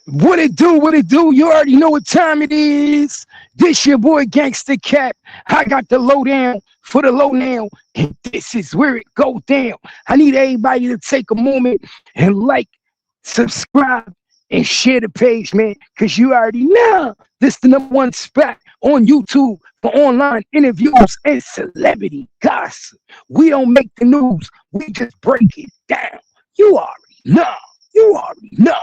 What it do? What it do? You already know what time it is. This your boy Gangsta Cap. I got the lowdown for the low now, and this is where it go down. I need everybody to take a moment and like, subscribe, and share the page, man, because you already know this the number one spot on YouTube for online interviews and celebrity gossip. We don't make the news. We just break it down. You already know. You already know.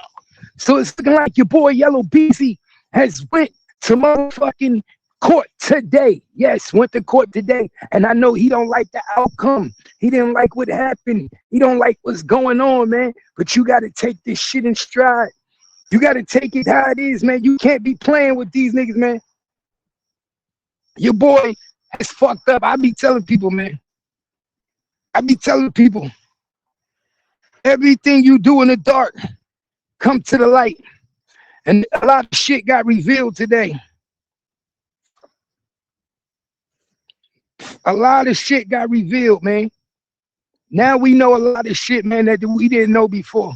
So it's looking like your boy Yella Beezy has went to motherfucking court today. Yes, went to court today. And I know he don't like the outcome. He didn't like what happened. He don't like what's going on, man. But you got to take this shit in stride. You got to take it how it is, man. You can't be playing with these niggas, man. Your boy has fucked up. I be telling people, man. I be telling people, everything you do in the dark, come to the light. And a lot of shit got revealed today. A lot of shit got revealed, man. Now we know a lot of shit, man, that we didn't know before.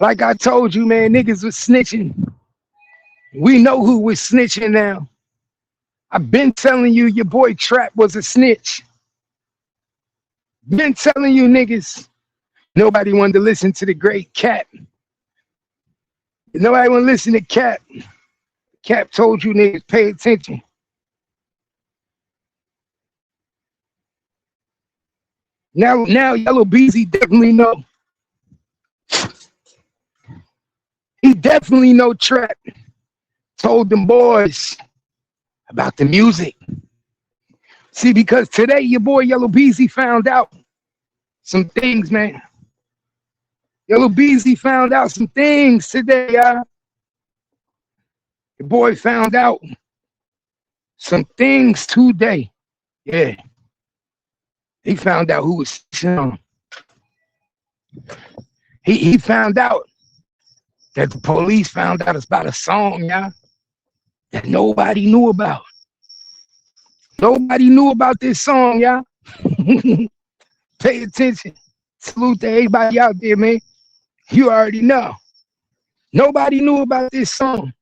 Like I told you, man, niggas was snitching. We know who was snitching now. I've been telling you your boy Trap was a snitch. Been telling you niggas. Nobody wanted to listen to the great Cap. Nobody want to listen to Cap. Cap told you niggas pay attention. Now Yella Beezy definitely know. He definitely know Trap. Told them boys about the music. See, because today your boy Yella Beezy found out some things, man. Yella Beezy found out some things today, y'all. Your boy found out some things today. Yeah. He found out who was on. He found out that the police found out about a song, y'all, that nobody knew about. Nobody knew about this song, y'all. Pay attention. Salute to everybody out there, man. You already know. Nobody knew about this song.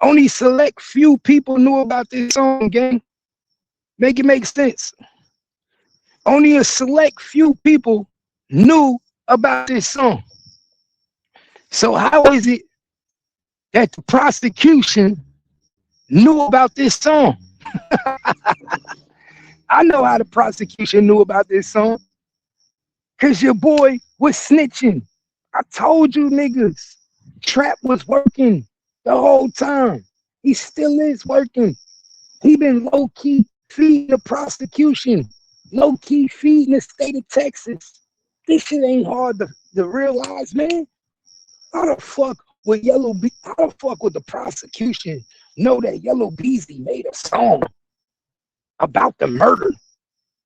Only select few people knew about this song, gang. Make it make sense. Only a select few people knew about this song. So how is it that the prosecution knew about this song? I know how the prosecution knew about this song. Because your boy was snitching. I told you niggas. Trap was working the whole time. He still is working. He been low-key feeding the prosecution. Low-key feeding the state of Texas. This shit ain't hard to realize, man. How the fuck would how the fuck would the prosecution know that Yella Beezy made a song about the murder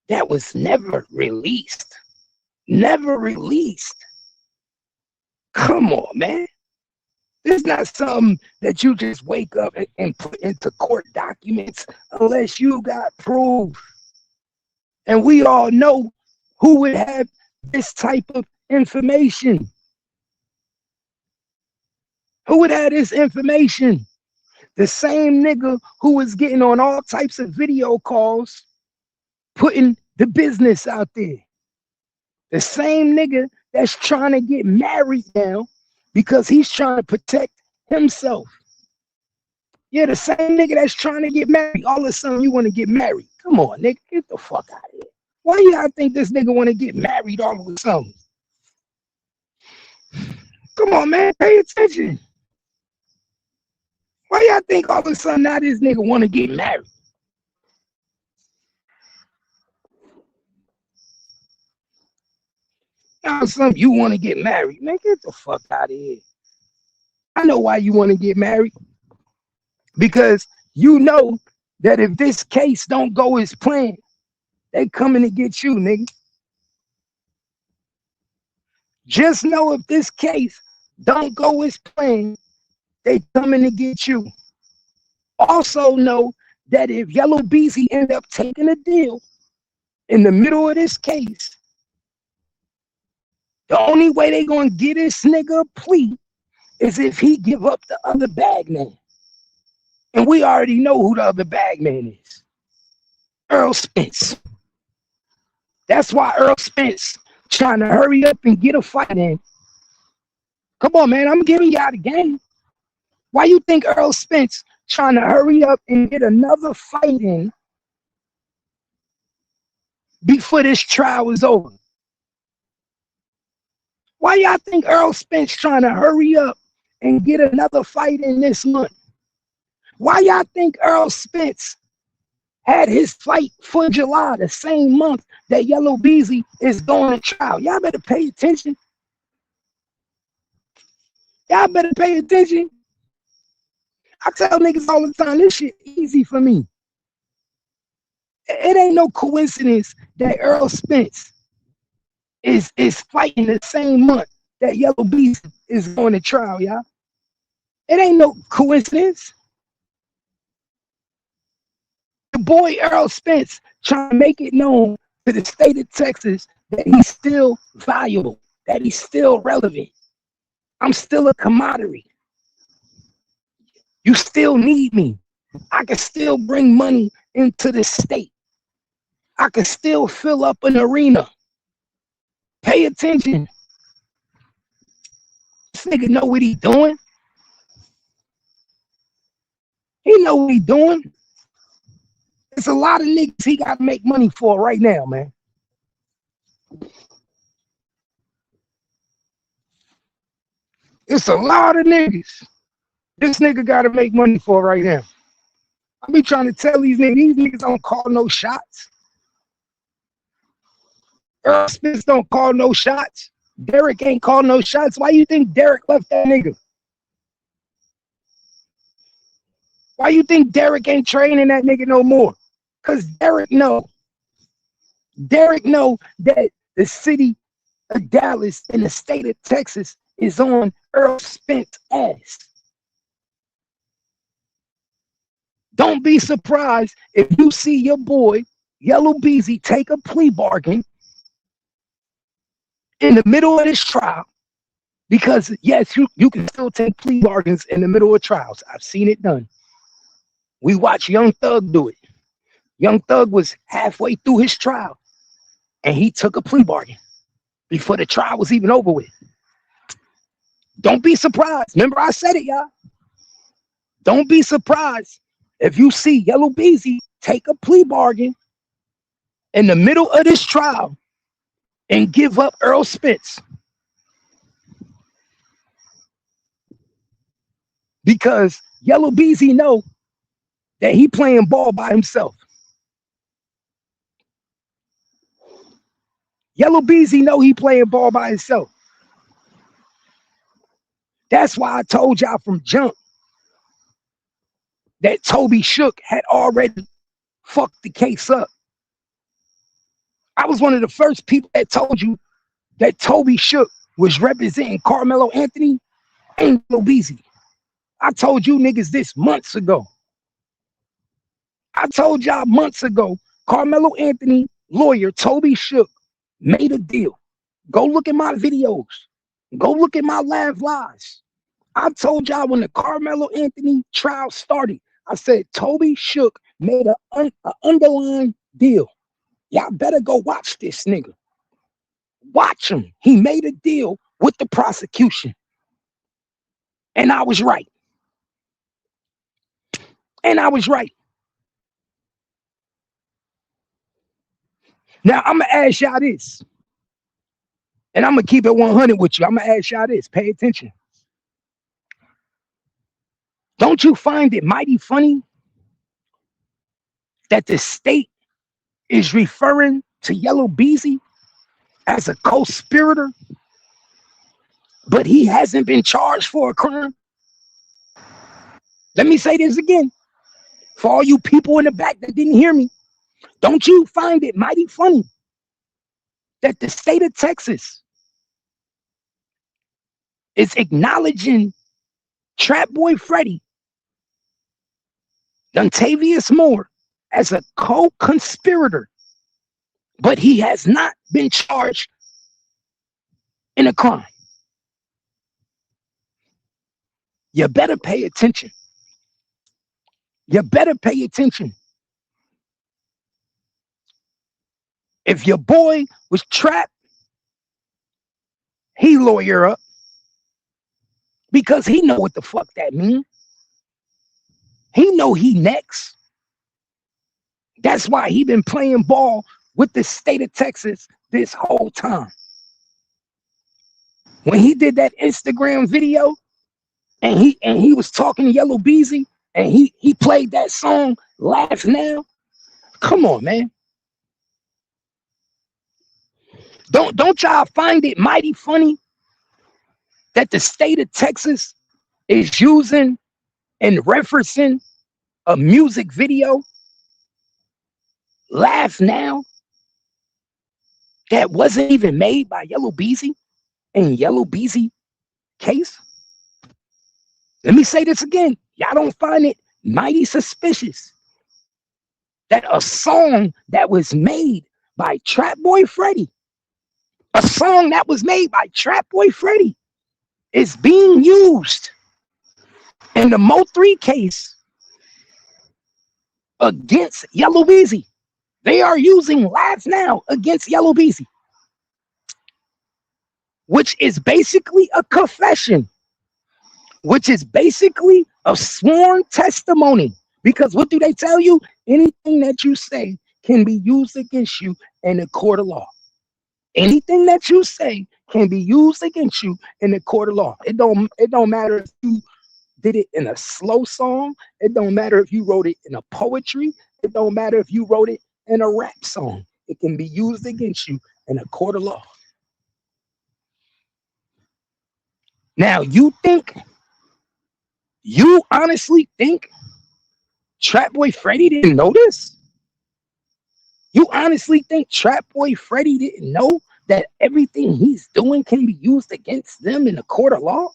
that was never released? Never released. Come on, man. It's not something that you just wake up and put into court documents unless you got proof. And we all know who would have this type of information. Who would have this information? The same nigga who was getting on all types of video calls, putting the business out there. The same nigga that's trying to get married now because he's trying to protect himself. Yeah, the same nigga that's trying to get married. All of a sudden you want to get married. Come on, nigga, get the fuck out of here. Why y'all think this nigga want to get married all of a sudden? Come on, man, pay attention. Why y'all think all of a sudden now this nigga want to get married? Now some you want to get married. Man, get the fuck out of here. I know why you want to get married. Because you know that if this case don't go as planned, they coming to get you, nigga. Just know if this case don't go as planned, they coming to get you. Also know that if Yella Beezy end up taking a deal in the middle of this case, the only way they gonna get this nigga a plea is if he give up the other bag man. And we already know who the other bag man is. Earl Spence. That's why Earl Spence trying to hurry up and get a fight in. Come on, man. I'm giving y'all the game. Why you think Earl Spence trying to hurry up and get another fight in before this trial is over? Why y'all think Earl Spence trying to hurry up and get another fight in this month? Why y'all think Earl Spence had his fight for July, the same month that Yella Beezy is going to trial? Y'all better pay attention. Y'all better pay attention. I tell niggas all the time, this shit easy for me. It ain't no coincidence that Earl Spence is fighting the same month that Yella Beezy is going to trial, y'all. It ain't no coincidence. The boy Earl Spence trying to make it known to the state of Texas that he's still valuable, that he's still relevant. I'm still a commodity. You still need me. I can still bring money into the state. I can still fill up an arena. Pay attention. This nigga know what he doing. He know what he doing. There's a lot of niggas he got to make money for right now, man. It's a lot of niggas this nigga got to make money for right now. I be trying to tell these niggas don't call no shots. Earl Spence don't call no shots. Derek ain't call no shots. Why you think Derek left that nigga? Why you think Derek ain't training that nigga no more? Because Derek know that the city of Dallas and the state of Texas is on Earl Spence ass. Don't be surprised if you see your boy Yella Beezy take a plea bargain in the middle of this trial, because yes, you can still take plea bargains in the middle of trials. I've seen it done. We watched Young Thug do it. Young Thug was halfway through his trial and he took a plea bargain before the trial was even over with. Don't be surprised. Remember I said it, y'all. Don't be surprised if you see Yella Beezy take a plea bargain in the middle of this trial and give up Earl Spence. Because Yella Beezy know that he playing ball by himself. Yella Beezy know he playing ball by himself. That's why I told y'all from jump that Toby Shook had already fucked the case up. I was one of the first people that told you that Toby Shook was representing Carmelo Anthony and Yella Beezy. I told you niggas this months ago. I told y'all months ago, Carmelo Anthony lawyer Toby Shook made a deal. Go look at my videos. Go look at my live lives. I told y'all when the Carmelo Anthony trial started, I said Toby Shook made an underlying deal. Y'all better go watch this nigga. Watch him. He made a deal with the prosecution. And I was right. And I was right. Now, I'm going to ask y'all this. And I'm going to keep it 100 with you. I'm going to ask y'all this. Pay attention. Don't you find it mighty funny that the state is referring to Yella Beezy as a co-conspirator, but he hasn't been charged for a crime? Let me say this again. For all you people in the back that didn't hear me, don't you find it mighty funny that the state of Texas is acknowledging Trap Boy Freddy, Dontavious Moore, as a co-conspirator, but he has not been charged in a crime? You better pay attention. You better pay attention. If your boy was trapped, he lawyer up because he know what the fuck that mean. He know he next. That's why he been playing ball with the state of Texas this whole time. When he did that Instagram video and he was talking to Yella Beezy and he played that song Laugh Now. Come on, man. Don't y'all find it mighty funny that the state of Texas is using and referencing a music video, Laugh Now, that wasn't even made by Yella Beezy and Yella Beezy case? Let me say this again. Y'all don't find it mighty suspicious that a song that was made by Trap Boy Freddy, a song that was made by Trap Boy Freddy, is being used in the Mo 3 case against Yella Beezy? They are using Laugh Now against Yella Beezy, which is basically a confession, which is basically a sworn testimony. Because what do they tell you? Anything that you say can be used against you in a court of law. Anything that you say can be used against you in the court of law. It don't matter if you did it in a slow song. It don't matter if you wrote it in a poetry. It don't matter if you wrote it in a rap song. It can be used against you in a court of law. Now, you honestly think Trap Boy Freddy didn't know this? You honestly think Trap Boy Freddy didn't know that everything he's doing can be used against them in a court of law?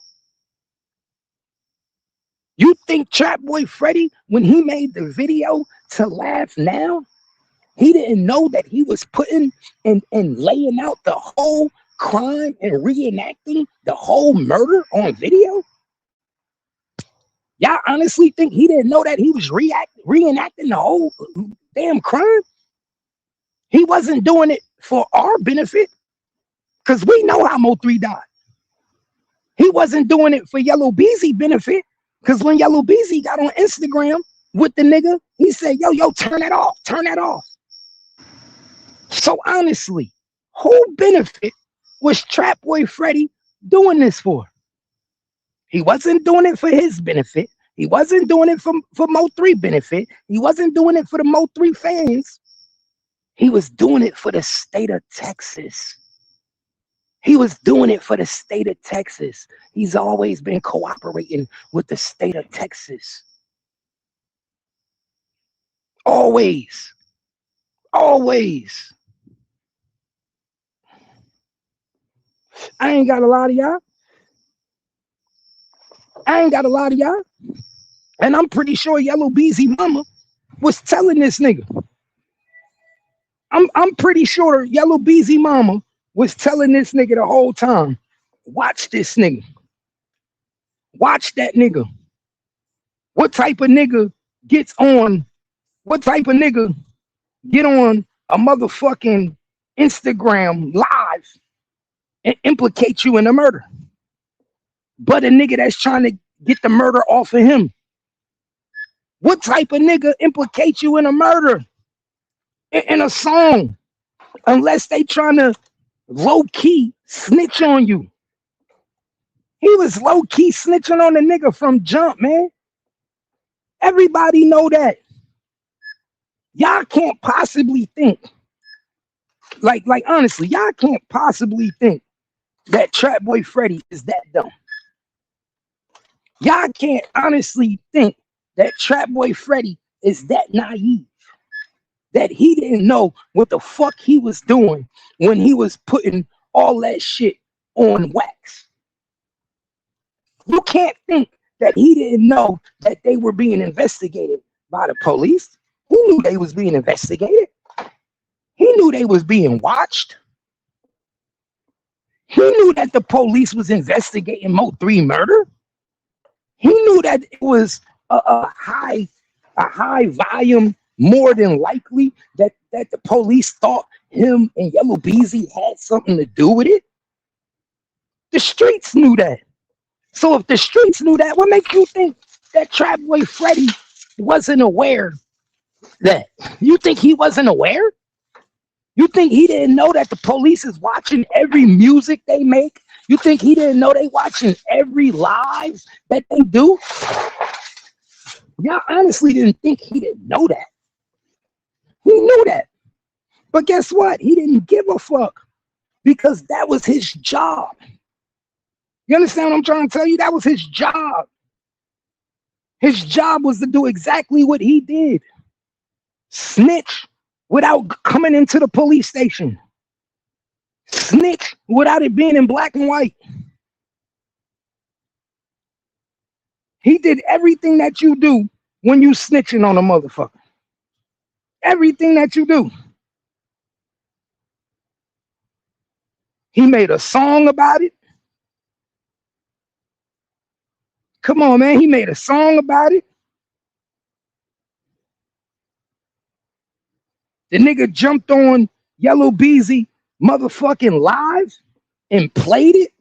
You think Trap Boy Freddy, when he made the video to Laugh Now, he didn't know that he was putting and laying out the whole crime and reenacting the whole murder on video? Y'all honestly think he didn't know that he was reenacting the whole damn crime? He wasn't doing it for our benefit, because we know how Mo 3 died. He wasn't doing it for Yella Beezy benefit, because when Yella Beezy got on Instagram with the nigga, he said, yo, turn that off, turn that off. So honestly, who benefit was Trap Boy Freddy doing this for? He wasn't doing it for his benefit. He wasn't doing it for Mo 3 benefit. He wasn't doing it for the Mo 3 fans. He was doing it for the state of Texas. He was doing it for the state of Texas. He's always been cooperating with the state of Texas. Always. Always. I ain't got a lot of y'all. And I'm pretty sure Yella Beezy mama was telling this nigga. I'm pretty sure Yella Beezy mama was telling this nigga the whole time. Watch this nigga. Watch that nigga. What type of nigga gets on? What type of nigga get on a motherfucking Instagram live and implicate you in a murder? But a nigga that's trying to get the murder off of him. What type of nigga implicates you in a murder in a song, unless they trying to low-key snitch on you? He was low-key snitching on the nigga from jump, man. Everybody know that. Y'all can't possibly think, like honestly, y'all can't possibly think that Trap Boy Freddy is that dumb. Y'all can't honestly think that Trap Boy Freddy is that naive, that he didn't know what the fuck he was doing when he was putting all that shit on wax. You can't think that he didn't know that they were being investigated by the police. He knew they was being investigated. He knew they was being watched. He knew that the police was investigating Mo 3 murder. He knew that it was a high volume, more than likely that the police thought him and Yella Beezy had something to do with it. The streets knew that. So if the streets knew that, what makes you think that Trap Boy Freddy wasn't aware that? You think he wasn't aware? You think he didn't know that the police is watching every music they make? You think he didn't know they watching every live that they do? Y'all honestly didn't think he didn't know that. He knew that. But guess what? He didn't give a fuck because that was his job. You understand what I'm trying to tell you? That was his job. His job was to do exactly what he did. Snitch without coming into the police station. Snitch without it being in black and white. He did everything that you do when you snitching on a motherfucker. Everything that you do. He made a song about it. Come on, man. He made a song about it. The nigga jumped on Yella Beezy motherfucking live and played it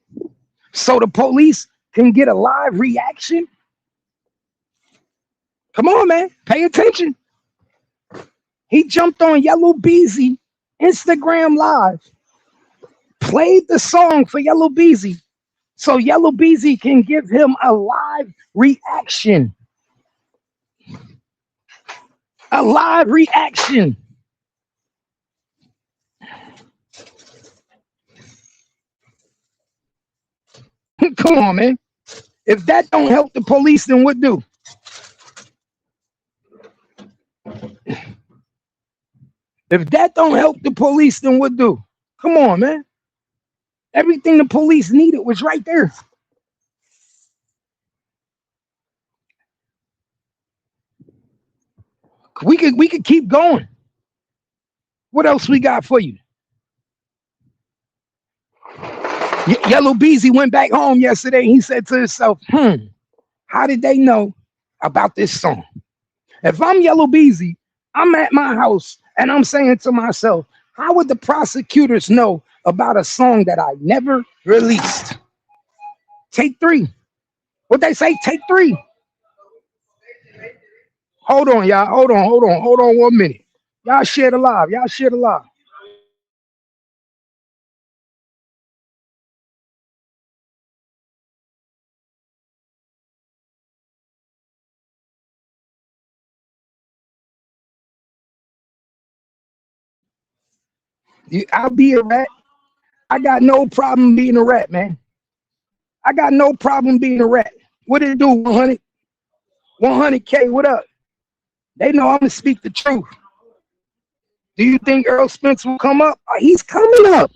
so the police can get a live reaction. Come on, man. Pay attention. He jumped on Yella Beezy Instagram live, played the song for Yella Beezy so Yella Beezy can give him a live reaction. A live reaction. Come on, man. If that don't help the police, then what do? If that don't help the police, then what do? Come on, man. Everything the police needed was right there. We could keep going. What else we got for you? Yella Beezy went back home yesterday. He said to himself, how did they know about this song? If I'm Yella Beezy, I'm at my house and I'm saying to myself, how would the prosecutors know about a song that I never released? Take three. What they say? Take three. Hold on, y'all. Hold on 1 minute. Y'all share the live. Y'all share the live. I'll be a rat. I got no problem being a rat, man. I got no problem being a rat. What did it do? 100? 100K, what up? They know I'm gonna speak the truth. Do you think Earl Spence will come up? He's coming up.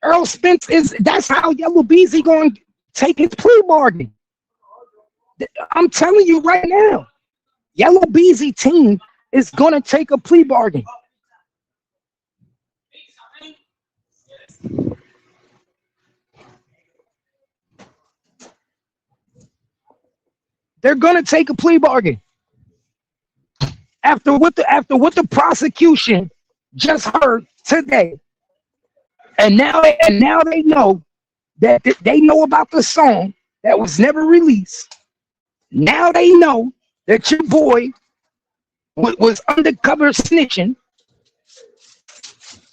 Earl Spence that's how Yella Beezy going to take his plea bargain. I'm telling you right now, Yella Beezy team is going to take a plea bargain. They're going to take a plea bargain. After what the prosecution just heard today, and now they know that they know about the song that was never released. Now they know that your boy was undercover snitching.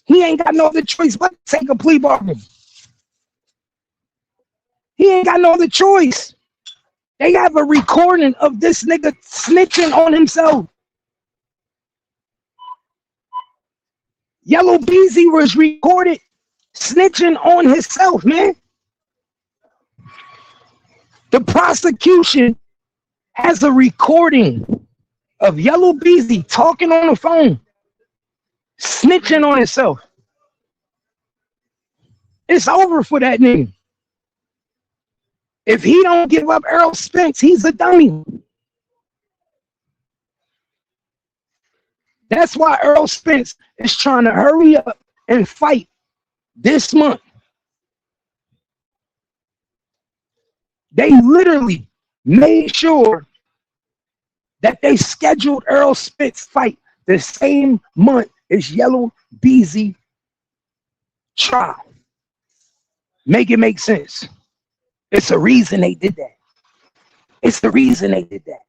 He ain't got no other choice but to take a plea bargain. He ain't got no other choice. They have a recording of this nigga snitching on himself. Yella Beezy was recorded snitching on himself, man. The prosecution has a recording of Yella Beezy talking on the phone, snitching on himself. It's over for that nigga. If he don't give up Earl Spence, he's a dummy. That's why Earl Spence is trying to hurry up and fight this month. They literally made sure that they scheduled Earl Spence fight the same month as Yella Beezy trial. Make it make sense. It's a reason they did that. It's the reason they did that.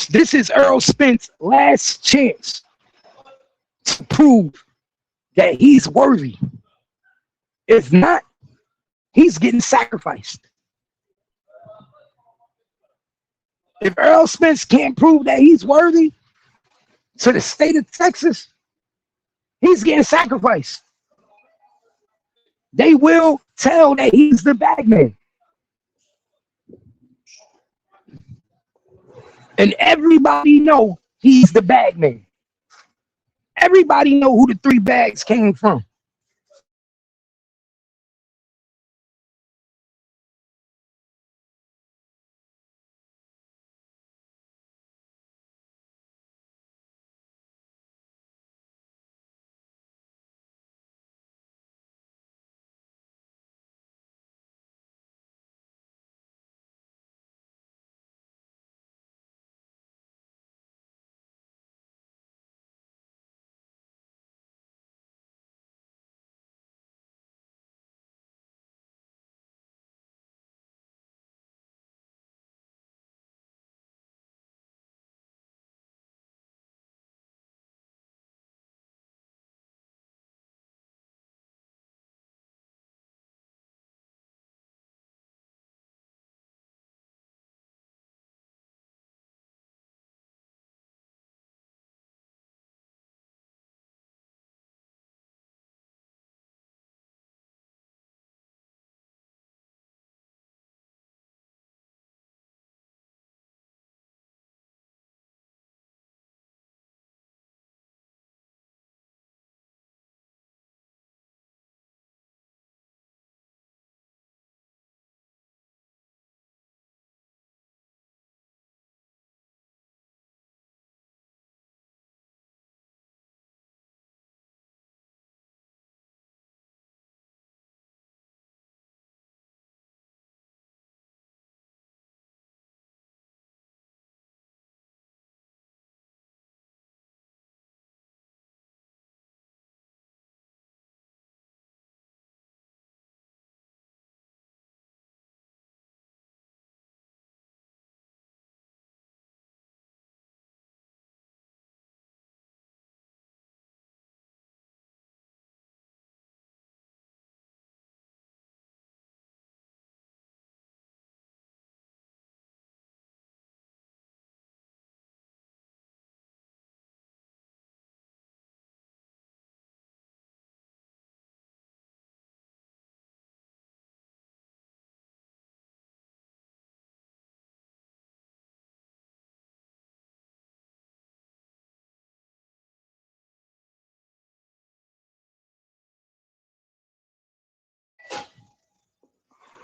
This is Earl Spence's last chance to prove that he's worthy. If not, he's getting sacrificed. If Earl Spence can't prove that he's worthy to the state of Texas, he's getting sacrificed. They will tell that he's the bag man. And everybody know he's the bag man. Everybody know who the 3 bags came from.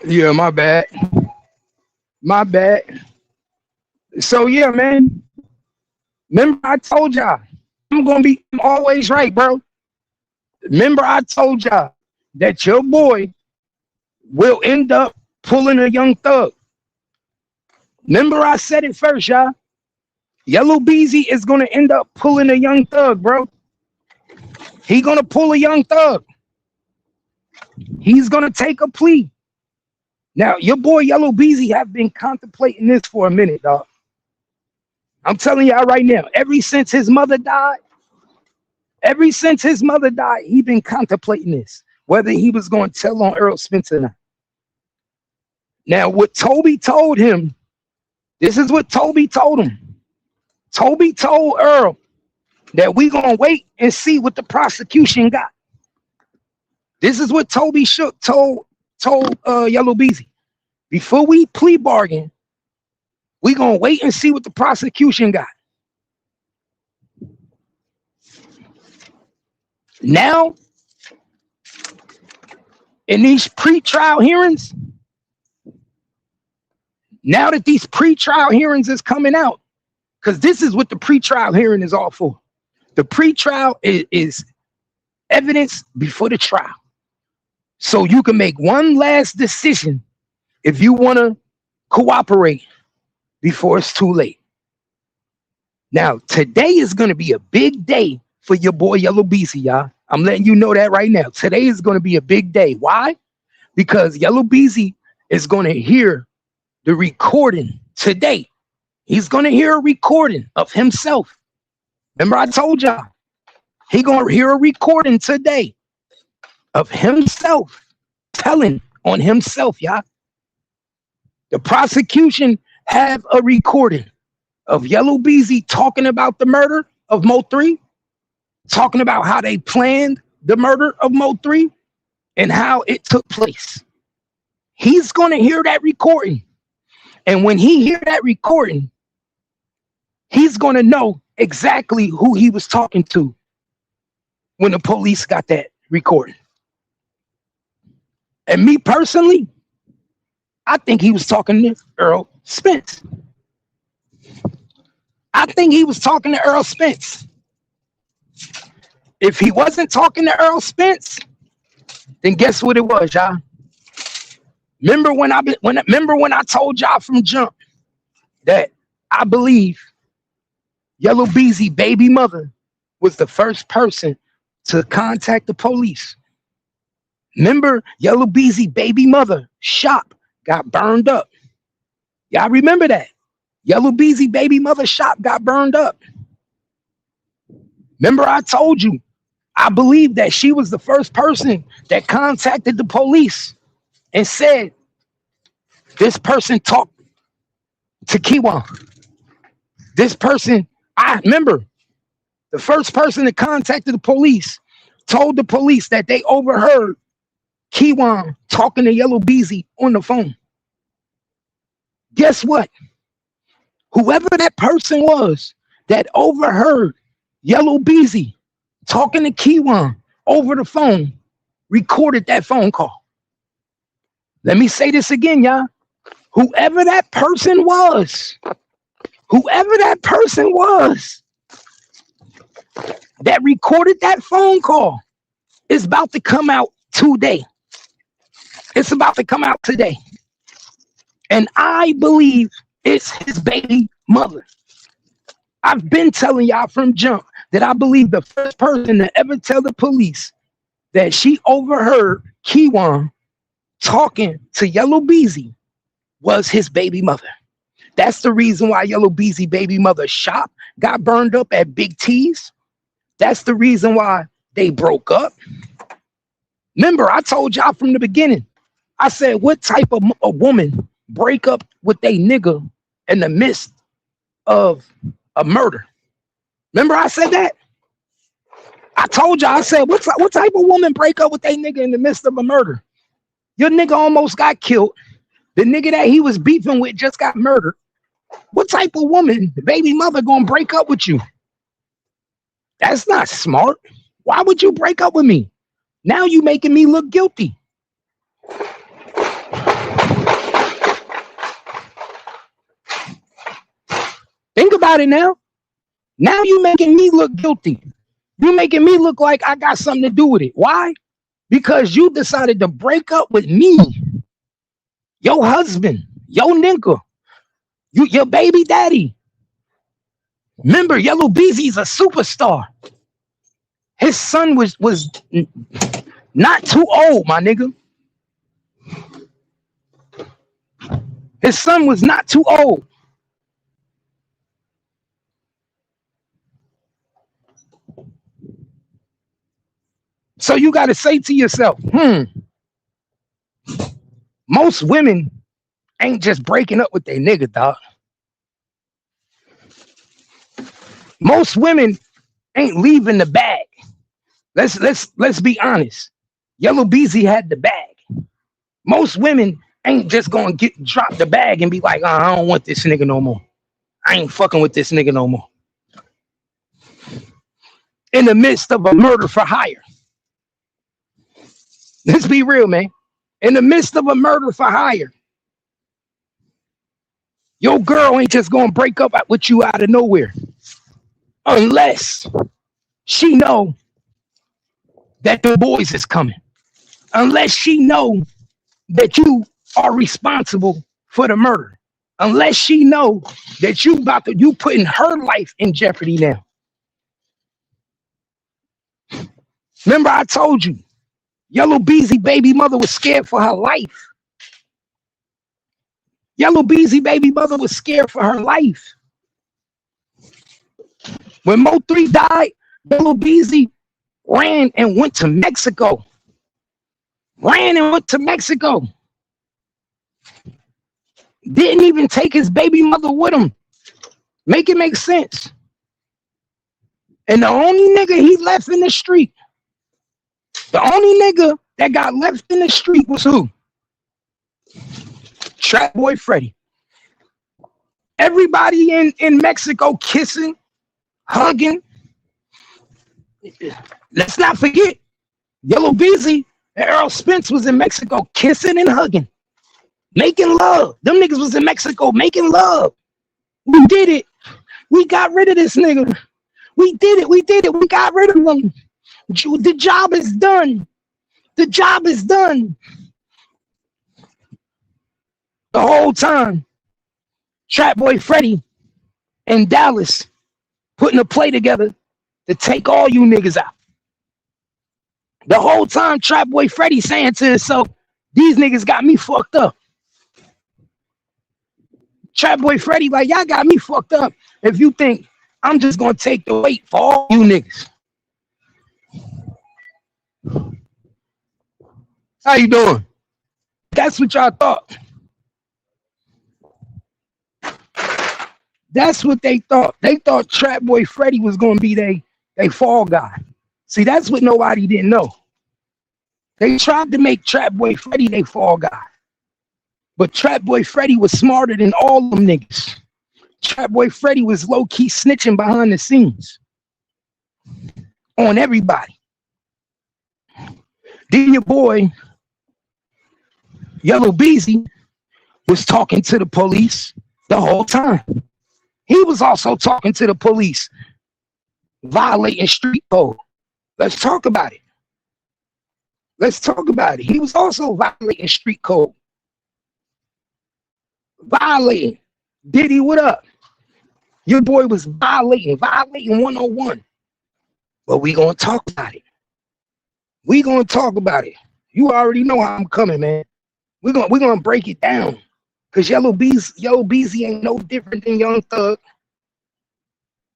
Yeah, my bad. My bad. So yeah, man. Remember I told y'all, I'm always right, bro. Remember I told y'all that your boy will end up pulling a Young Thug. Remember I said it first, y'all. Yella Beezy is gonna end up pulling a Young Thug, bro. He gonna pull a Young Thug. He's gonna take a plea. Now, your boy Yella Beezy have been contemplating this for a minute, dog. I'm telling y'all right now, ever since his mother died, he been contemplating this, whether he was going to tell on Earl Spence or not. Now, what Toby told him, this is what Toby told him. Toby told Earl that we gonna wait and see what the prosecution got. This is what Toby Shook told Yella Beezy. Before we plea bargain, we gonna wait and see what the prosecution got. Now, in these pre-trial hearings, now that these pre-trial hearings is coming out, because this is what the pre-trial hearing is all for. The pre-trial is evidence before the trial. so you can make one last decision if you want to cooperate before it's too late. Now, today is going to be a big day for your boy Yella Beezy, y'all. I'm letting you know that right now. Today is going to be a big day. Why? Because Yella Beezy is going to hear the recording today. He's going to hear a recording of himself. Remember I told y'all, he going to hear a recording today of himself telling on himself, y'all. The prosecution have a recording of Yella Beezy talking about the murder of Mo 3, talking about how they planned the murder of Mo 3 and how it took place. He's going to hear that recording. And when he hear that recording, he's going to know exactly who he was talking to when the police got that recording. And me personally, I think he was talking to Earl Spence. I think he was talking to Earl Spence. If he wasn't talking to Earl Spence, then guess what it was, y'all? Remember when I told y'all from jump that I believe Yella Beezy baby mother was the first person to contact the police. Remember Yella Beezy baby mother shop got burned up. Y'all remember that? Yella Beezy baby mother shop got burned up. Remember I told you, I believe that she was the first person that contacted the police and said, this person talked to Kiwan. This person, I remember the first person that contacted the police told the police that they overheard Kiwan talking to Yella Beezy on the phone. Guess what? Whoever that person was that overheard Yella Beezy talking to Kiwan over the phone recorded that phone call. Let me say this again, y'all. Whoever that person was that recorded that phone call is about to come out today. It's about to come out today. And I believe it's his baby mother. I've been telling y'all from jump that I believe the first person to ever tell the police that she overheard Kiwan talking to Yella Beezy was his baby mother. That's the reason why Yella Beezy baby mother's shop got burned up at Big T's. That's the reason why they broke up. Remember, I told y'all from the beginning, I said, what type of a woman break up with a nigga in the midst of a murder? Remember I said that? I told y'all, I said, what type of woman break up with a nigga in the midst of a murder? Your nigga almost got killed. The nigga that he was beefing with just got murdered. What type of woman, the baby mother, gonna break up with you? That's not smart. Why would you break up with me? Now you making me look guilty. Think about it now. Now you making me look guilty. You making me look like I got something to do with it. Why? Because you decided to break up with me, your husband, your nigga, your baby daddy. Remember, Yella Beezy's a superstar. His son was not too old, my nigga. His son was not too old. So you got to say to yourself, most women ain't just breaking up with their nigga, dog. Most women ain't leaving the bag. Let's be honest. Yella Beezy had the bag. Most women ain't just gonna drop the bag and be like, oh, I don't want this nigga no more. I ain't fucking with this nigga no more. In the midst of a murder for hire. Let's be real, man. In the midst of a murder for hire, your girl ain't just gonna break up with you out of nowhere. Unless she know that the boys is coming. unless she know that you are responsible for the murder. Unless she know that you putting her life in jeopardy now. Remember I told you, Yella Beezy baby mother was scared for her life. Yella Beezy baby mother was scared for her life. When Mo3 died, Yella Beezy ran and went to Mexico. Ran and went to Mexico. Didn't even take his baby mother with him. Make it make sense. And the only nigga he left in the street, the only nigga that got left in the street was who? Trap Boy Freddy. Everybody in Mexico kissing, hugging. Let's not forget, Yella Beezy and Earl Spence was in Mexico kissing and hugging, making love. Them niggas was in Mexico making love. We did it. We got rid of this nigga. We did it. We did it. We got rid of him. The job is done. The job is done. The whole time, Trap Boy Freddy in Dallas putting a play together to take all you niggas out. The whole time, Trap Boy Freddy saying to himself, these niggas got me fucked up. Trap Boy Freddy like, y'all got me fucked up if you think I'm just gonna take the weight for all you niggas. How you doing? That's what y'all thought. That's what they thought. They thought Trap Boy Freddy was gonna be they fall guy. See, that's what nobody didn't know. They tried to make Trap Boy Freddy they fall guy. But Trap Boy Freddy was smarter than all them niggas. Trap Boy Freddy was low-key snitching behind the scenes on everybody. Then your boy, Yella Beezy, was talking to the police the whole time. He was also talking to the police, violating street code. Let's talk about it. Let's talk about it. He was also violating street code. Violating. Diddy, what up? Your boy was violating 101. But we gonna talk about it. We gonna talk about it. You already know how I'm coming, man. We're gonna break it down. Cause Yella Beezy ain't no different than Young Thug.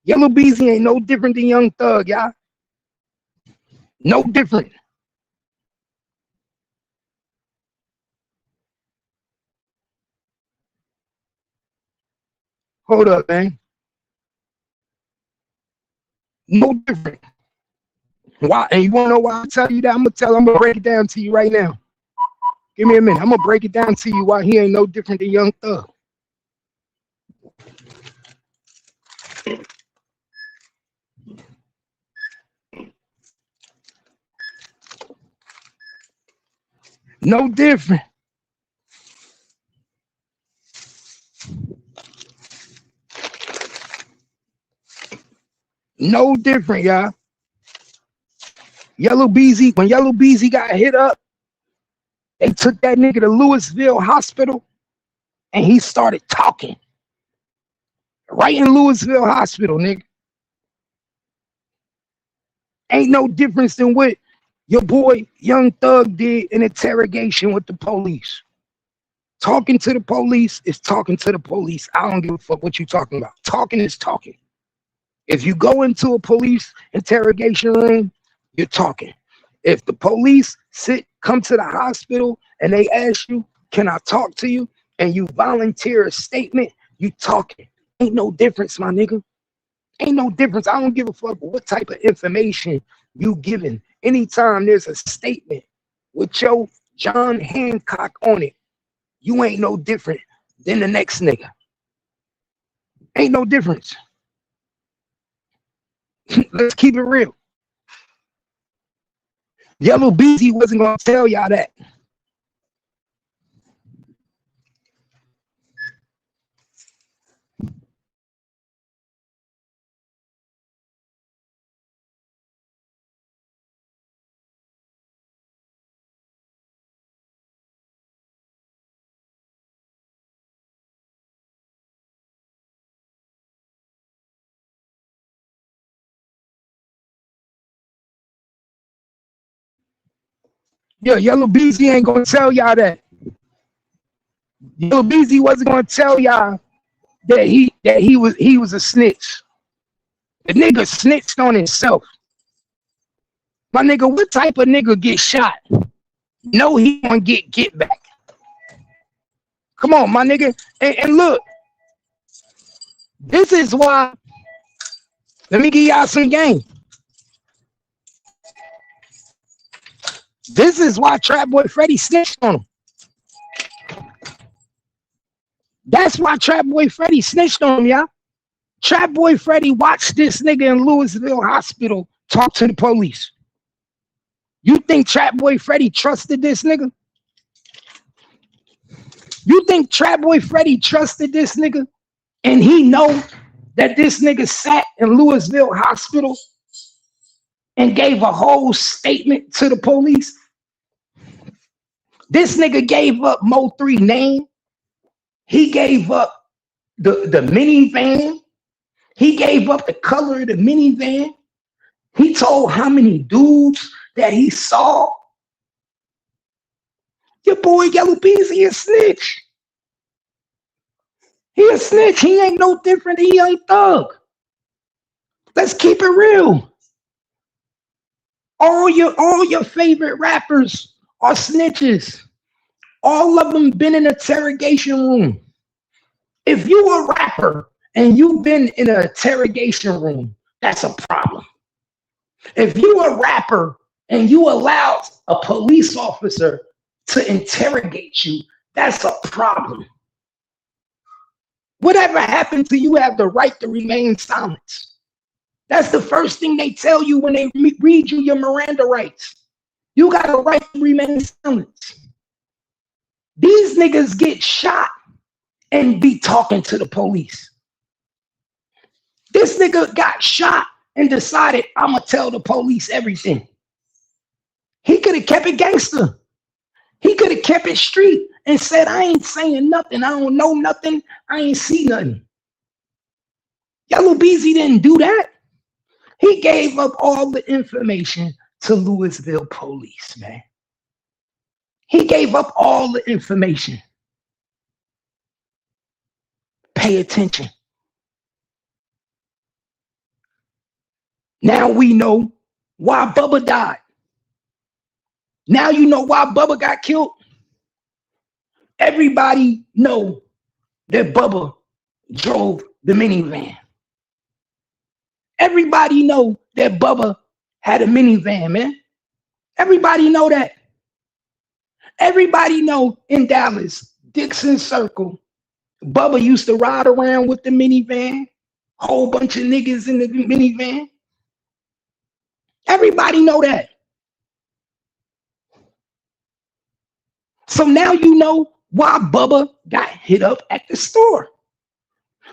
Yella Beezy ain't no different than Young Thug, y'all. No different. Hold up, man. No different. Why? And you wanna know why I tell you that? I'm gonna break it down to you right now. Give me a minute. I'm gonna break it down to you why he ain't no different than Young Thug. No different. No different, y'all. Yella Beezy, when Yella Beezy got hit up, they took that nigga to Louisville Hospital and he started talking. Right in Louisville Hospital, nigga. Ain't no difference than what your boy Young Thug did in interrogation with the police. Talking to the police is talking to the police. I don't give a fuck what you talking about. Talking is talking. If you go into a police interrogation room, you're talking. If the police come to the hospital and they ask you, can I talk to you? And you volunteer a statement, you talking. Ain't no difference, my nigga. Ain't no difference. I don't give a fuck what type of information you giving. Anytime there's a statement with your John Hancock on it, you ain't no different than the next nigga. Ain't no difference. Let's keep it real. Yella Beezy wasn't gonna tell y'all that. Yeah, Yellow Beezy ain't gonna tell y'all that. Yellow Beezy wasn't gonna tell y'all that he was a snitch. The nigga snitched on himself. My nigga, what type of nigga get shot? No, he gonna get back. Come on, my nigga. And look, this is why. Let me give y'all some game. This is why Trap Boy Freddy snitched on him. That's why Trap Boy Freddy snitched on him, y'all. Trap Boy Freddy watched this nigga in Louisville Hospital talk to the police. You think Trap Boy Freddy trusted this nigga? You think Trap Boy Freddy trusted this nigga? And he know that this nigga sat in Louisville Hospital and gave a whole statement to the police? This nigga gave up Mo 3 name. He gave up the minivan. He gave up the color of the minivan. He told how many dudes that he saw. Your boy Yella Beezy is snitch. He a snitch. He ain't no different. He ain't thug. Let's keep it real. All your favorite rappers are snitches. All of them been in an interrogation room. If you a rapper and you've been in an interrogation room, that's a problem. If you a rapper and you allow a police officer to interrogate you, that's a problem. Whatever happened to you have the right to remain silent. That's the first thing they tell you when they read you your Miranda rights. You got a right to remain silent. These niggas get shot and be talking to the police. This nigga got shot and decided, I'm gonna tell the police everything. He could have kept it gangster. He could have kept it street and said, I ain't saying nothing. I don't know nothing. I ain't see nothing. Yella Beezy didn't do that. He gave up all the information to Louisville police, man. He gave up all the information. Pay attention. Now we know why Bubba died. Now you know why Bubba got killed. Everybody know that Bubba drove the minivan. Everybody know that Bubba had a minivan, man. Everybody know that. Everybody know in Dallas, Dixon Circle, Bubba used to ride around with the minivan. Whole bunch of niggas in the minivan. Everybody know that. So now you know why Bubba got hit up at the store.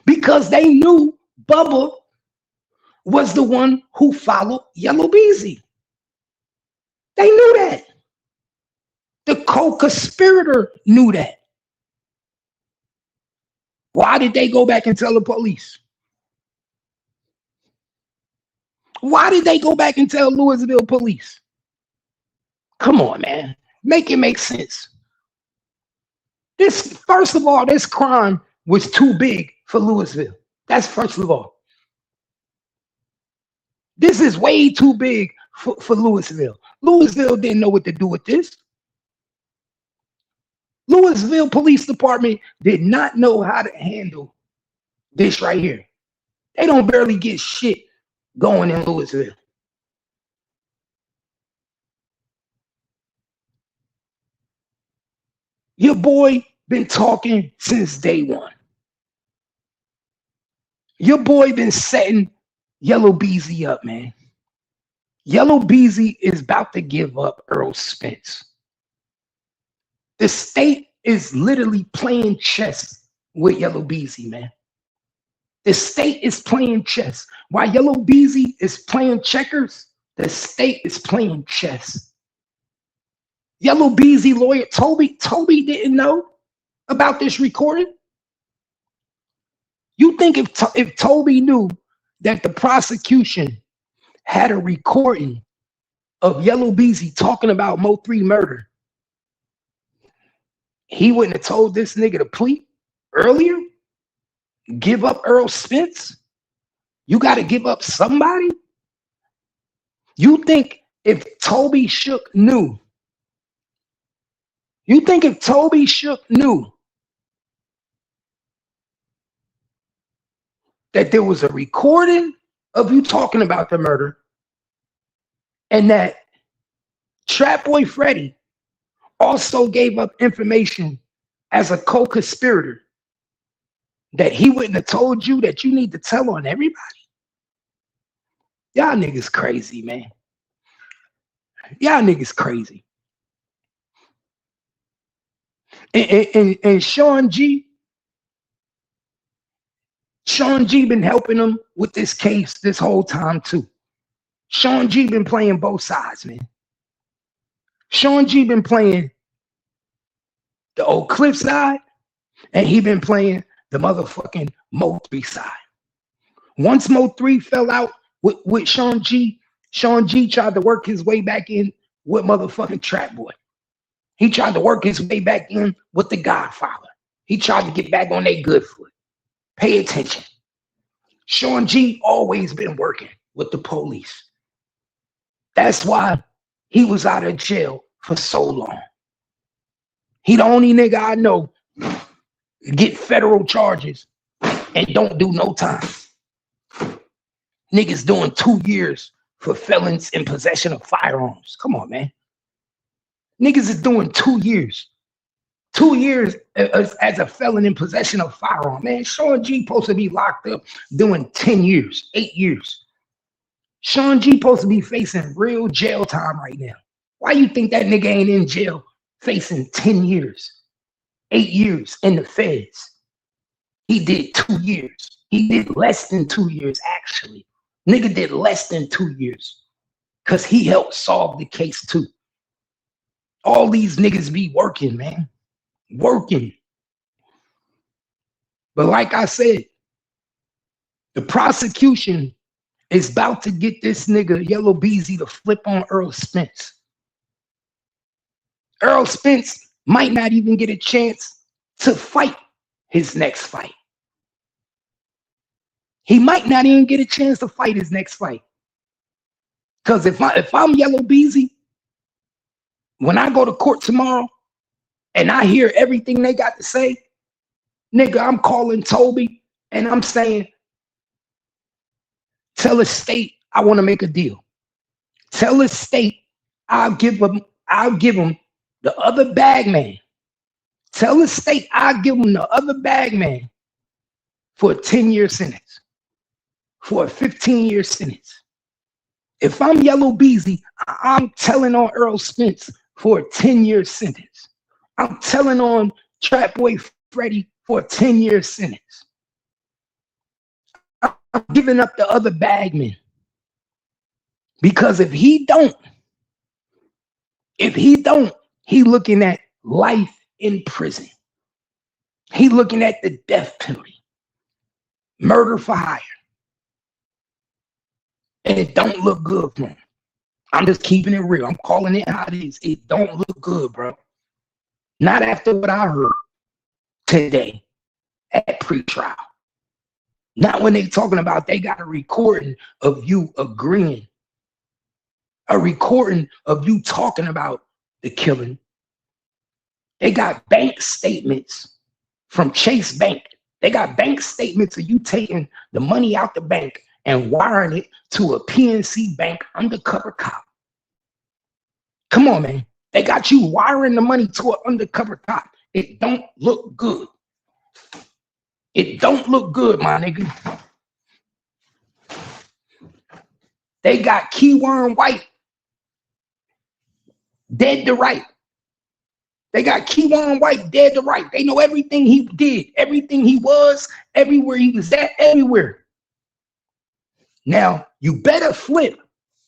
Because they knew Bubba was the one who followed Yella Beezy. They knew that. The co-conspirator knew that. Why did they go back and tell the police? Why did they go back and tell Louisville police? Come on, man. Make it make sense. First of all, this crime was too big for Louisville. That's first of all. This is way too big for Louisville. Louisville didn't know what to do with this. Louisville Police Department did not know how to handle this right here. They don't barely get shit going in Louisville. Your boy been talking since day one. Your boy been setting Yella Beezy up, man. Yella Beezy is about to give up Earl Spence. The state is literally playing chess with Yella Beezy, man. The state is playing chess. While Yella Beezy is playing checkers, the state is playing chess. Yella Beezy lawyer Toby didn't know about this recording. You think if Toby knew that the prosecution had a recording of Yella Beezy talking about Mo 3 murder, he wouldn't have told this nigga to plea earlier? Give up Earl Spence? You got to give up somebody? You think if Toby Shook knew, that there was a recording of you talking about the murder and that Trap Boy Freddy also gave up information as a co-conspirator, that he wouldn't have told you that you need to tell on everybody? Y'all niggas crazy, man. Y'all niggas crazy. And Sean G been helping him with this case this whole time too. Sean G been playing both sides, man. Sean G been playing the Oak Cliff side, and he been playing the motherfucking Mo 3 side. Once Mo 3 fell out with Sean G tried to work his way back in with motherfucking Trap Boy. He tried to work his way back in with the Godfather. He tried to get back on their good foot. Pay attention. Sean G always been working with the police. That's why he was out of jail for so long. He the only nigga I know get federal charges and don't do no time. Niggas doing 2 years for felons in possession of firearms. Come on, man. Niggas is doing 2 years. 2 years as a felon in possession of firearm. Man, Sean G supposed to be locked up doing 10 years, 8 years. Sean G supposed to be facing real jail time right now. Why you think that nigga ain't in jail facing 10 years, 8 years in the feds? He did 2 years. He did less than 2 years, actually. Nigga did less than 2 years because he helped solve the case too. All these niggas be working, man. Working. But like I said, the prosecution is about to get this nigga Yella Beezy to flip on Earl Spence. Earl Spence might not even get a chance to fight his next fight. He might not even get a chance to fight his next fight. Because if I'm Yella Beezy, when I go to court tomorrow and I hear everything they got to say, nigga, I'm calling Toby and I'm saying, tell the state I want to make a deal. Tell the state I'll give them the other bag man. Tell the state I'll give them the other bag man for a 10-year sentence, for a 15-year sentence. If I'm Yella Beezy, I'm telling on Earl Spence for a 10-year sentence. I'm telling on Trap Boy Freddy for a 10-year sentence. I'm giving up the other bagman. Because if he don't, he looking at life in prison. He looking at the death penalty. Murder for hire. And it don't look good for him. I'm just keeping it real. I'm calling it how it is. It don't look good, bro. Not after what I heard today at pre-trial. Not when they talking about they got a recording of you agreeing. A recording of you talking about the killing. They got bank statements from Chase Bank. They got bank statements of you taking the money out the bank and wiring it to a PNC bank undercover cop. Come on, man. They got you wiring the money to an undercover cop. It don't look good. It don't look good, my nigga. They got Keywan White dead to right. They got Keywan White dead to right. They know everything he did, everything he was, everywhere he was at, everywhere. Now, you better flip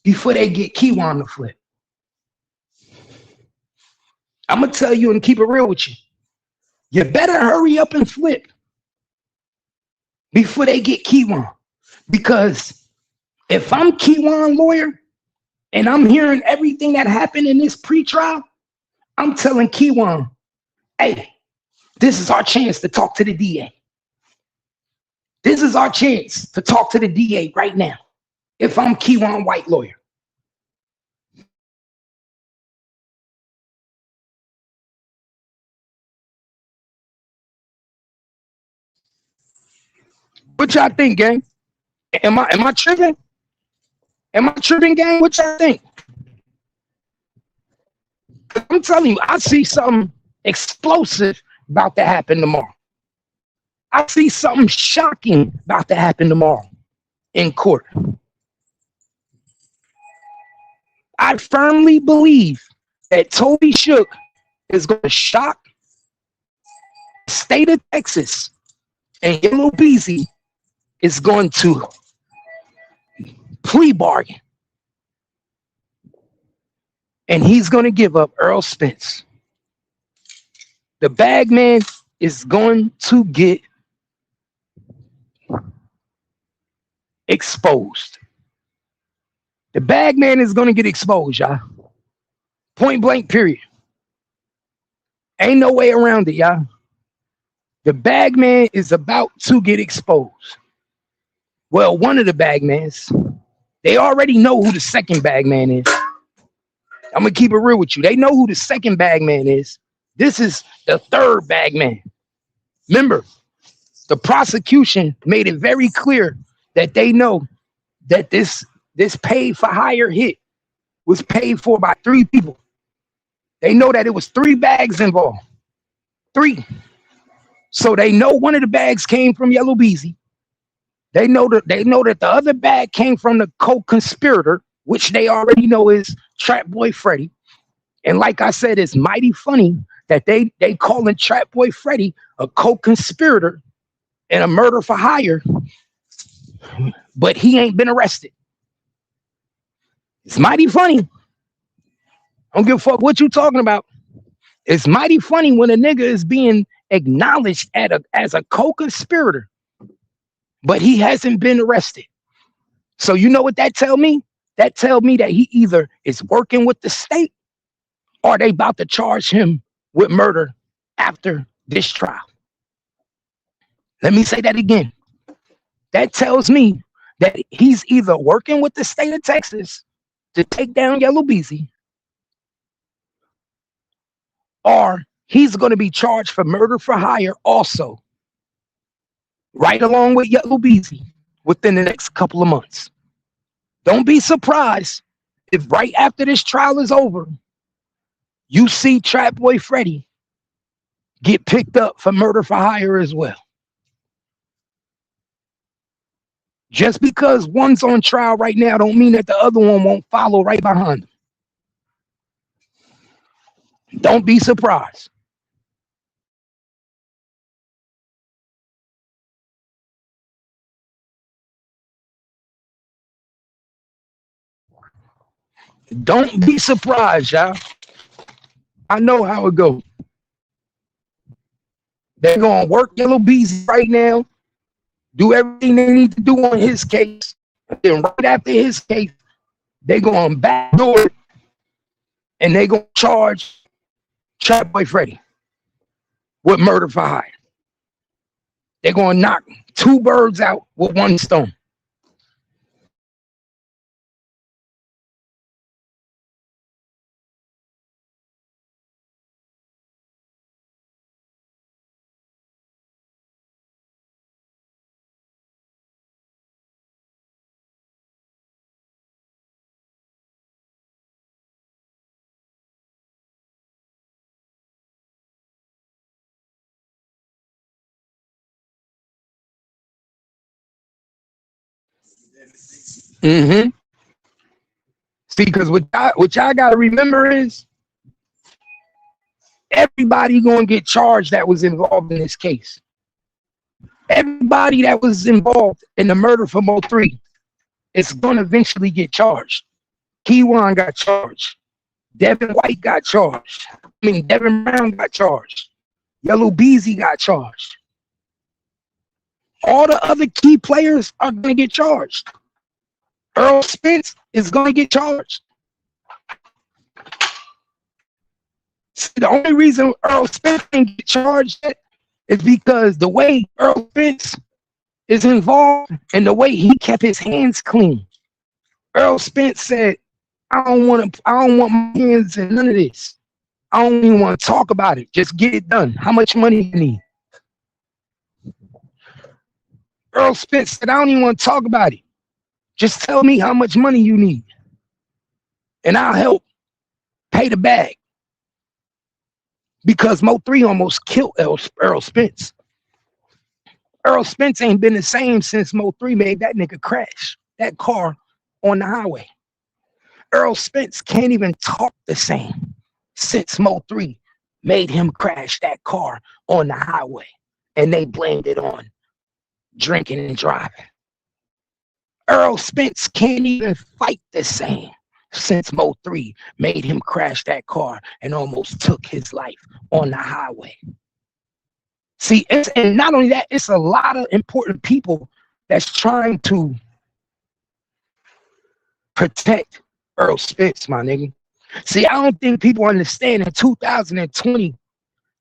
before they get Keywan to flip. I'm going to tell you and keep it real with you. You better hurry up and flip before they get Keywan. Because if I'm Keywan lawyer, and I'm hearing everything that happened in this pre-trial, I'm telling Keywan, hey, this is our chance to talk to the DA. This is our chance to talk to the DA right now. If I'm Keywan White lawyer. What y'all think, gang? Am I tripping? Am I tripping, gang? What y'all think? I'm telling you, I see something explosive about to happen tomorrow. I see something shocking about to happen tomorrow in court. I firmly believe that Toby Shook is going to shock the state of Texas, and Yella Beezy is going to plea bargain. And he's going to give up Earl Spence. The bag man is going to get exposed. The bag man is going to get exposed, y'all. Point blank, period. Ain't no way around it, y'all. The bag man is about to get exposed. Well, one of the bag mans, they already know who the second bag man is. I'm going to keep it real with you. They know who the second bag man is. This is the third bag man. Remember, the prosecution made it very clear that they know that this paid for hire hit was paid for by 3 people. They know that it was 3 bags involved. 3. So they know one of the bags came from Yella Beezy. They know that the other bag came from the co-conspirator, which they already know is Trap Boy Freddy. And like I said, it's mighty funny that they calling Trap Boy Freddy a co-conspirator in a murder for hire, but he ain't been arrested. It's mighty funny. I don't give a fuck what you talking about. It's mighty funny when a nigga is being acknowledged as a co-conspirator, but he hasn't been arrested. So you know what that tell me? That tell me that he either is working with the state or they about to charge him with murder after this trial. Let me say that again. That tells me that he's either working with the state of Texas to take down Yella Beezy, or he's going to be charged for murder for hire also, right along with Yella Beezy within the next couple of months. Don't be surprised if right after this trial is over, you see Trap Boy Freddy get picked up for murder for hire as well. Just because one's on trial right now don't mean that the other one won't follow right behind him. Don't be surprised. Don't be surprised, y'all. I know how it goes. They're going to work Yella Beezy right now, do everything they need to do on his case. And then right after his case, they're going to backdoor it, and they're going to charge Trap Boy Freddy with murder for hire. They're going to knock 2 birds out with 1 stone. Mm-hmm. See, because what y'all got to remember is everybody going to get charged that was involved in this case. Everybody that was involved in the murder from 03 is going to eventually get charged. Keywan got charged. Devin White got charged. Devin Brown got charged. Yella Beezy got charged. All the other key players are going to get charged. Earl Spence is going to get charged. See, the only reason Earl Spence didn't get charged yet is because the way Earl Spence is involved and the way he kept his hands clean. Earl Spence said, I don't want my hands in none of this. I don't even want to talk about it. Just get it done. How much money you need? Earl Spence said, I don't even want to talk about it. Just tell me how much money you need. And I'll help pay the bag. Because Mo3 almost killed Earl Spence. Earl Spence ain't been the same since Mo3 made that nigga crash that car on the highway. Earl Spence can't even talk the same since Mo3 made him crash that car on the highway. And they blamed it on drinking and driving. Earl Spence can't even fight the same since Mo3 made him crash that car and almost took his life on the highway. See, and not only that, it's a lot of important people that's trying to protect Earl Spence, my nigga. See, I don't think people understand in 2020,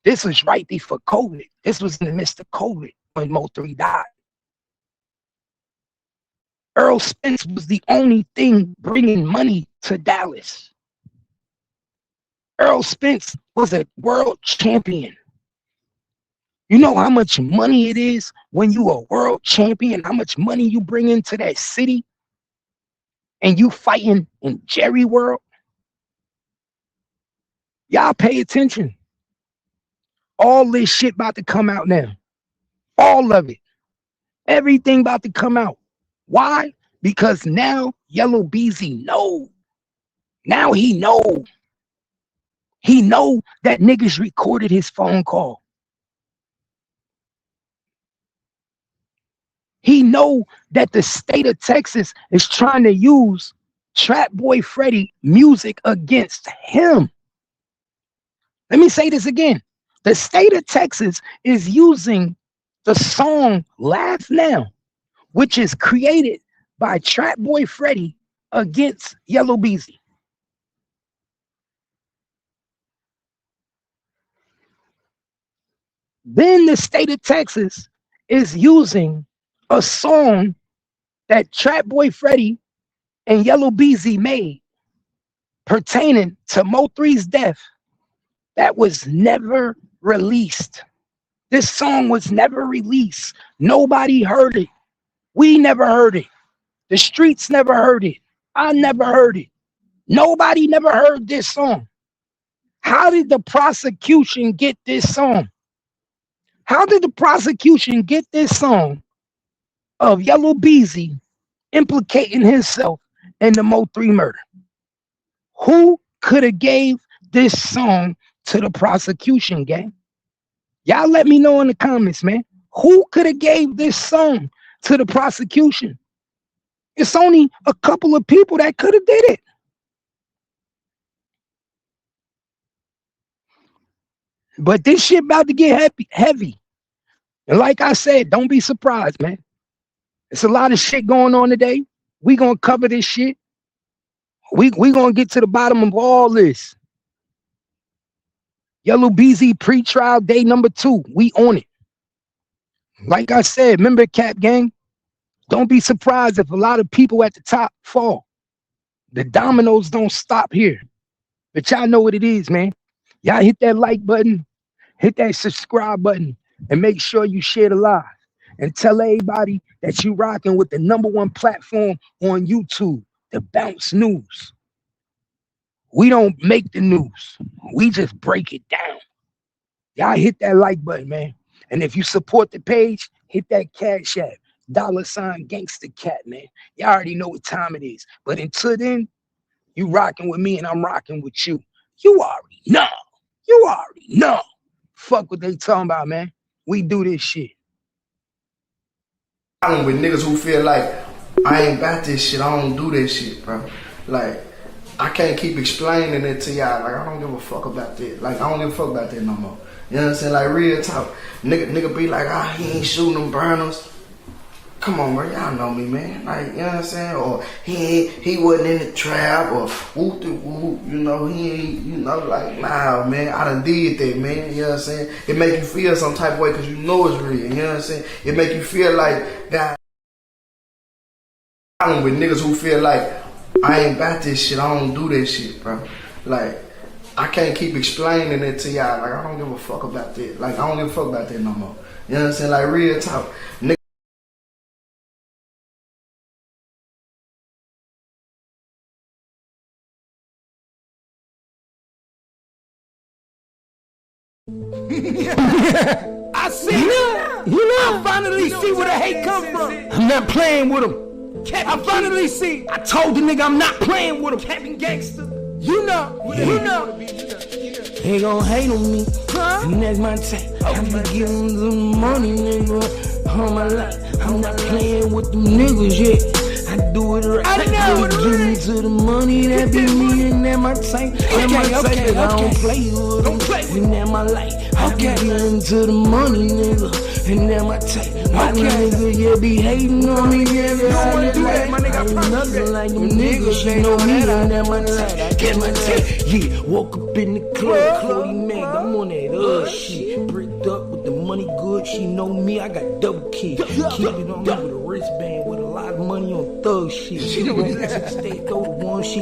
this was right before COVID. This was in the midst of COVID when Mo3 died. Earl Spence was the only thing bringing money to Dallas. Earl Spence was a world champion. You know how much money it is when you a world champion, how much money you bring into that city and you fighting in Jerry World? Y'all pay attention. All this shit about to come out now. All of it. Everything about to come out. Why? Because now Yella Beezy know. Now he know. He know that niggas recorded his phone call. He know that the state of Texas is trying to use Trap Boy Freddy music against him. Let me say this again. The state of Texas is using the song Laugh Now, which is created by Trap Boy Freddy against Yella Beezy. Then the state of Texas is using a song that Trap Boy Freddy and Yella Beezy made pertaining to Mo3's death that was never released. This song was never released. Nobody heard it. We never heard it. The streets never heard it. I never heard it. Nobody never heard this song. How did the prosecution get this song? How did the prosecution get this song of Yella Beezy implicating himself in the Mo3 murder? Who could have gave this song to the prosecution, gang? Y'all let me know in the comments, man. Who could have gave this song to the prosecution? It's only a couple of people that could have did it. But this shit about to get heavy. And like I said, don't be surprised, man. It's a lot of shit going on today. We gonna cover this shit. We gonna get to the bottom of all this. Yella Beezy pre-trial day number 2. We on it. Like I said, remember Cap Gang? Don't be surprised if a lot of people at the top fall. The dominoes don't stop here. But y'all know what it is, man. Y'all hit that like button, hit that subscribe button, and make sure you share the live. And tell everybody that you rocking with the #1 platform on YouTube, the Bounce News. We don't make the news. We just break it down. Y'all hit that like button, man. And if you support the page, hit that Cash App, $Gangsta Cat, man. Y'all already know what time it is. But until then, you rocking with me and I'm rocking with you. You already know. You already know. Fuck what they talking about, man. We do this shit. With niggas who feel like I ain't about this shit, I don't do this shit, bro. Like, I can't keep explaining it to y'all. Like, I don't give a fuck about that. Like, I don't give a fuck about that no more. You know what I'm saying? Like, real talk. Nigga be like, he ain't shooting them burners. come on, bro, y'all know me, man. Like, you know what I'm saying? Or he wasn't in the trap, or whoop de whoop, you know, he ain't, you know, like, nah, man, I done did that, man, you know what I'm saying? It make you feel some type of way because you know it's real, you know what I'm saying? It make you feel like, God, I'm with niggas who feel like, I ain't about this shit, I don't do that shit, bro. Like, I can't keep explaining it to y'all, like, I don't give a fuck about that. Like, I don't give a fuck about that no more. You know what I'm saying? Like, real talk. I see I finally see where the hate come from. I'm not playing with him. I finally see. I told the nigga I'm not playing with him. Captain Gangster. You know. They gon' hate on me. And that's my type. I'm gonna give them the money, nigga. All my life. I'm not playing with them niggas yet. I do it right. I give me to the money, that be me, and that my type. That my type, that I don't play with them. And that my life. I give into the money, nigga. And that my type. My nigga, yeah, be hating on me, yeah. You don't wanna do that, my nigga. I nothing like them niggas. She know me, and that my type. Get my type. Yeah, woke up in the club, Cody Mag. I'm on that shit. Bricked up with the money good. She know me, I got double key. Keep it on me with a wristband with a lot of money on thug shit. She gon' stay go to one, she